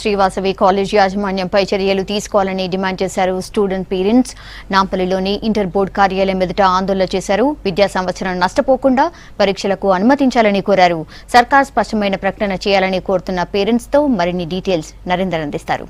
Sri Vasavi college యాజమాన్యంపై చర్యలు తీసుకోవాలని డిమాండ్ చేశారు స్టూడెంట్ పేరెంట్స్. నాంపల్లిలోని ఇంటర్ బోర్డు కార్యాలయం ఎదుట ఆందోళన చేశారు. విద్యా సంవత్సరం నష్టపోకుండా పరీక్షలకు అనుమతించాలని కోరారు. సర్కార్ స్పష్టమైన ప్రకటన చేయాలని కోరుతున్న పేరెంట్స్ తో మరిన్ని డీటెయిల్స్ నరేందర్ అందిస్తారు.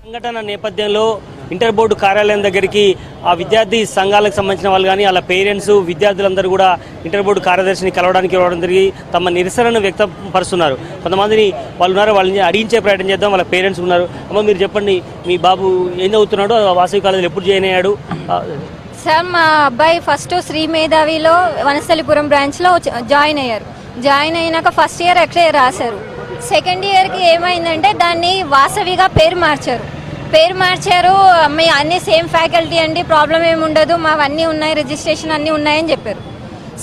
సంఘటన నేపథ్యంలో ఇంటర్ బోర్డు కార్యాలయం దగ్గరికి ఆ విద్యార్థి సంఘాలకు సంబంధించిన వాళ్ళు కానీ అలా పేరెంట్స్ విద్యార్థులందరూ కూడా ఇంటర్ బోర్డు కార్యదర్శిని కలవడానికి రావడం జరిగి తమ నిరసనను వ్యక్తపరుస్తున్నారు. కొంతమందిని వాళ్ళు ఉన్నారు, వాళ్ళని అడిగించే ప్రయత్నం చేద్దాం. వాళ్ళ పేరెంట్స్ ఉన్నారు. అమ్మ మీరు చెప్పండి, మీ బాబు ఏం చదువుతున్నాడు, వాసవి కాలేజీలో ఎప్పుడు జాయిన్ అయ్యాడు? సార్ మా అబ్బాయి ఫస్ట్ శ్రీ మేధావిలో వనస్థలిపురం బ్రాంచ్లో జాయిన్ అయ్యారు. జాయిన్ అయినాక ఫస్ట్ ఇయర్ అక్కడే రాశారు. సెకండ్ ఇయర్కి ఏమైందంటే దాన్ని వాసవిగా పేరు మార్చారు. మీ అన్ని సేమ్ ఫ్యాకల్టీ అండి, ప్రాబ్లం ఏమి ఉండదు, మావన్నీ ఉన్నాయి, రిజిస్ట్రేషన్ అన్నీ ఉన్నాయని చెప్పారు.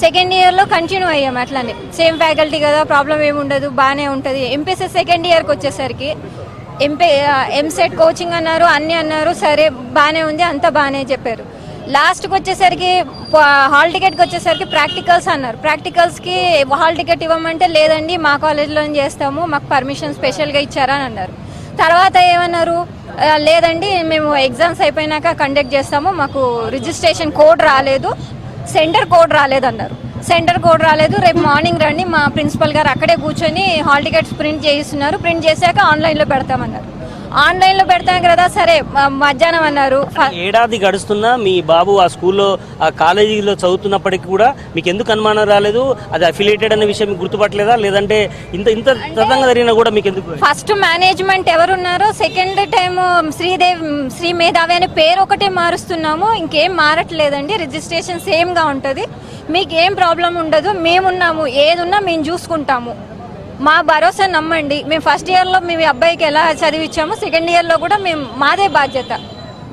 సెకండ్ ఇయర్లో కంటిన్యూ అయ్యాము అట్లానే, సేమ్ ఫ్యాకల్టీ కదా, ప్రాబ్లం ఏమి ఉండదు, బాగానే ఉంటుంది. ఎంపీసీ సెకండ్ ఇయర్కి వచ్చేసరికి ఎంసెట్ కోచింగ్ అన్నారు, అన్నీ అన్నారు, సరే బాగానే ఉంది, అంతా బాగానే చెప్పారు. లాస్ట్కి వచ్చేసరికి హాల్ టికెట్కి వచ్చేసరికి ప్రాక్టికల్స్ అన్నారు. ప్రాక్టికల్స్కి హాల్ టికెట్ ఇవ్వమంటే లేదండి మా కాలేజ్లో చేస్తాము, మాకు పర్మిషన్ స్పెషల్గా ఇచ్చారా అని అన్నారు. తర్వాత ఏమన్నారు, లేదండి మేము ఎగ్జామ్స్ అయిపోయినాక కండక్ట్ చేస్తాము, మాకు రిజిస్ట్రేషన్ కోడ్ రాలేదు, సెంటర్ కోడ్ రాలేదు అన్నారు. సెంటర్ కోడ్ రాలేదు, రేపు మార్నింగ్ రండి, మా ప్రిన్సిపల్ గారు అక్కడే కూర్చొని హాల్ టికెట్స్ ప్రింట్ చేయిస్తున్నారు, ప్రింట్ చేశాక ఆన్లైన్లో పెడతామన్నారు. ఆన్లైన్లో పెడతాం కదా, సరే మధ్యాహ్నం అన్నారు. ఏడాది గడుస్తున్నా మీ బాబు ఆ స్కూల్లో ఆ కాలేజీలో చదువుతున్నప్పటికీ కూడా మీకు ఎందుకు అనుమానం రాలేదు? అది అఫిలియేటెడ్ అనే విషయం మీకు గుర్తుపట్టలేదా? లేదంటే ఇంత తదంగా జరిగినా కూడా మీకు ఎందుకు? ఫస్ట్ మేనేజ్మెంట్ ఎవరున్నారో, సెకండ్ టైం శ్రీ మేధావి అనే పేరు ఒకటే మారుస్తున్నాము, ఇంకేం మారట్లేదండి, రిజిస్ట్రేషన్ సేమ్గా ఉంటుంది, మీకు ఏం ప్రాబ్లం ఉండదు, మేమున్నాము, ఏదున్నా మేము చూసుకుంటాము, మా భరోసా నమ్మండి. మేము ఫస్ట్ ఇయర్లో మీ అబ్బాయికి ఎలా చదివించామో సెకండ్ ఇయర్లో కూడా మేము మాదే బాధ్యత,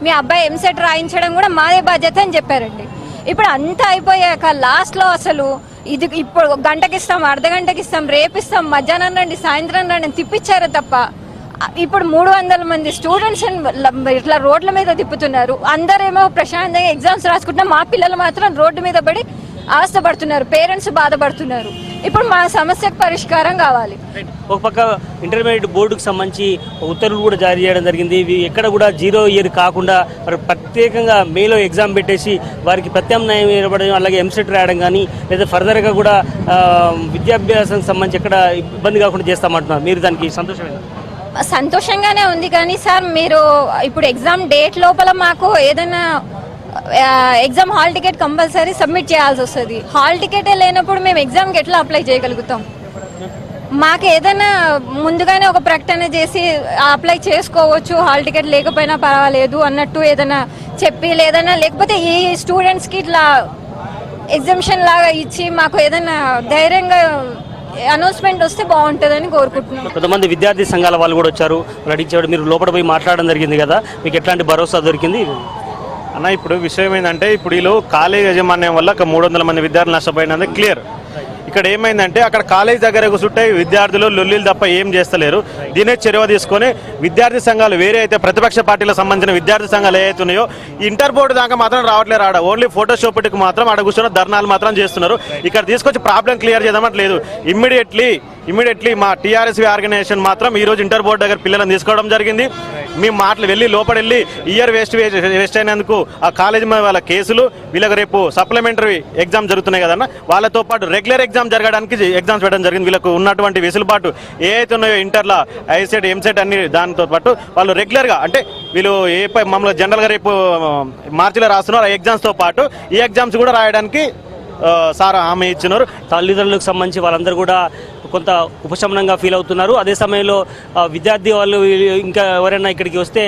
మీ అబ్బాయి ఎంసెట్ రాయించడం కూడా మాదే బాధ్యత అని చెప్పారండి. ఇప్పుడు అంతా అయిపోయాక లాస్ట్లో అసలు ఇది ఇప్పుడు గంటకి ఇస్తాం, అర్ధగంటకి ఇస్తాం, రేపిస్తాం, మధ్యాహ్నం రండి, సాయంత్రం రండి తిప్పించారు తప్ప ఇప్పుడు 300 మంది స్టూడెంట్స్ ఇట్లా రోడ్ల మీద తిప్పుతున్నారు. అందరేమో ప్రశాంతంగా ఎగ్జామ్స్ రాసుకుంటున్నా, మా పిల్లలు మాత్రం రోడ్డు మీద పడి అవస్థపడుతున్నారు, పేరెంట్స్ బాధపడుతున్నారు. ఇప్పుడు మా సమస్యకు పరిష్కారం కావాలి. ఒక పక్క ఇంటర్మీడియట్ బోర్డుకు సంబంధించి ఉత్తర్వులు కూడా జారీ చేయడం జరిగింది. ఇవి ఎక్కడ కూడా 0 ఇయర్ కాకుండా మరి ప్రత్యేకంగా మేలో ఎగ్జామ్ పెట్టేసి వారికి ప్రత్యామ్నాయం ఏర్పడడం, అలాగే ఎంసెట్ రాయడం కానీ లేదా ఫర్దర్గా కూడా విద్యాభ్యాసానికి సంబంధించి ఎక్కడ ఇబ్బంది కాకుండా చేస్తామంటున్నారు. మీరు దానికి సంతోషమేనా? సంతోషంగానే ఉంది, కానీ సార్ మీరు ఇప్పుడు ఎగ్జామ్ డేట్ లోపల మాకు ఏదైనా exam hall ticket compulsory submit చేయాల్సి వస్తుంది. హాల్ టికెటే లేనప్పుడు మేము ఎగ్జామ్కి ఎట్లా అప్లై చేయగలుగుతాం? మాకు ఏదైనా ముందుగానే ఒక ప్రకటన చేసి అప్లై చేసుకోవచ్చు, హాల్ టికెట్ లేకపోయినా పర్వాలేదు అన్నట్టు ఏదైనా చెప్పి, లేకపోతే ఈ స్టూడెంట్స్కి ఇట్లా ఎగ్జామ్షన్ లాగా ఇచ్చి మాకు ఏదైనా ధైర్యంగా అనౌన్స్మెంట్ వస్తే బాగుంటుందని కోరుకుంటున్నాం. కొంతమంది విద్యార్థి సంఘాల వాళ్ళు కూడా వచ్చారు, అడిగించాడు. మీరు లోపల పోయి మాట్లాడడం జరిగింది కదా, మీకు ఎట్లాంటి భరోసా దొరికింది అన్న? ఇప్పుడు విషయం ఏంటంటే, ఇప్పుడు వీళ్ళు కాలేజ్ యాజమాన్యం వల్ల 300 మంది విద్యార్థులు నష్టపోయినందుకు క్లియర్. ఇక్కడ ఏమైందంటే, అక్కడ కాలేజ్ దగ్గర కూర్చుంటే విద్యార్థులు లొల్లీలు తప్ప ఏం చేస్తలేరు. దీనే చొరవ తీసుకొని విద్యార్థి సంఘాలు వేరే అయితే ప్రతిపక్ష పార్టీలకు సంబంధించిన విద్యార్థి సంఘాలు ఏవైతే ఉన్నాయో ఇంటర్ బోర్డు దాకా మాత్రం రావట్లేరు. ఆడ ఓన్లీ ఫోటోషాప్కి మాత్రం ఆడ కూర్చొని ధర్నాలు మాత్రం చేస్తున్నారు. ఇక్కడ తీసుకొచ్చి ప్రాబ్లం క్లియర్ చేద్దామంటలేదు. ఇమ్మీడియట్లీ మా టీఆర్ఎస్వి ఆర్గనైజేషన్ మాత్రం ఈరోజు ఇంటర్ బోర్డు దగ్గర పిల్లలను తీసుకోవడం జరిగింది. మేము వెళ్ళి లోపలెళ్ళి ఇయర్ వేస్ట్ అయినందుకు ఆ కాలేజీ వాళ్ళ కేసులు, వీళ్ళకి రేపు సప్లిమెంటరీ ఎగ్జామ్ జరుగుతున్నాయి కదన్న, వాళ్ళతో పాటు రెగ్యులర్ ఎగ్జామ్ జరగడానికి ఎగ్జామ్స్ పెట్టడం జరిగింది. వీళ్ళకు ఉన్నటువంటి వెసులుబాటు ఏవైతే ఉన్నాయో ఇంటర్లో ఐసెట్ ఎంసెట్ అన్ని దానితో పాటు వాళ్ళు రెగ్యులర్గా, అంటే వీళ్ళు మమ్మల్ని జనరల్గా రేపు మార్చిలో రాస్తున్నారు ఆ ఎగ్జామ్స్తో పాటు ఈ ఎగ్జామ్స్ కూడా రాయడానికి సార్ హామీ ఇచ్చినారు. తల్లిదండ్రులకు సంబంధించి వాళ్ళందరూ కూడా కొంత ఉపశమనంగా ఫీల్ అవుతున్నారు. అదే సమయంలో విద్యార్థి వాళ్ళు ఇంకా ఎవరైనా ఇక్కడికి వస్తే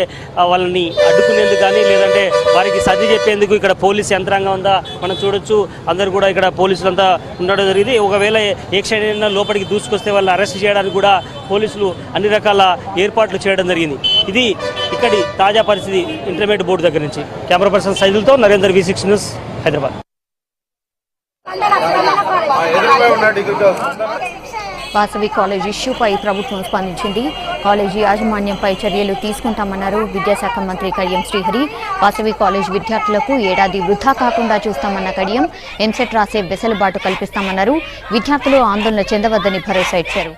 వాళ్ళని అడ్డుకునేందుకు కానీ లేదంటే వారికి సర్ది చెప్పేందుకు ఇక్కడ పోలీస్ యంత్రాంగం ఉందా మనం చూడొచ్చు. అందరూ కూడా ఇక్కడ పోలీసులంతా ఉండడం జరిగింది. ఒకవేళ ఏ క్షణమైనా లోపలికి దూసుకొస్తే వాళ్ళని అరెస్ట్ చేయడానికి కూడా పోలీసులు అన్ని రకాల ఏర్పాట్లు చేయడం జరిగింది. ఇది ఇక్కడి తాజా పరిస్థితి ఇంటర్మీడియట్ బోర్డు దగ్గర నుంచి. కెమెరా పర్సన్ సైదులతో Narender, V6 news, Hyderabad. Vasavi college ఇష్యూపై ప్రభుత్వం స్పందించింది. కాలేజీ యాజమాన్యంపై చర్యలు తీసుకుంటామన్నారు విద్యాశాఖ మంత్రి కడియం శ్రీహరి. వాసవి కాలేజ్ విద్యార్థులకు ఏడాది వృధా కాకుండా చూస్తామన్న కడియం ఎంసెట్ రాసే వెసులుబాటు కల్పిస్తామన్నారు. విద్యార్థులు ఆందోళన చెందవద్దని భరోసా ఇచ్చారు.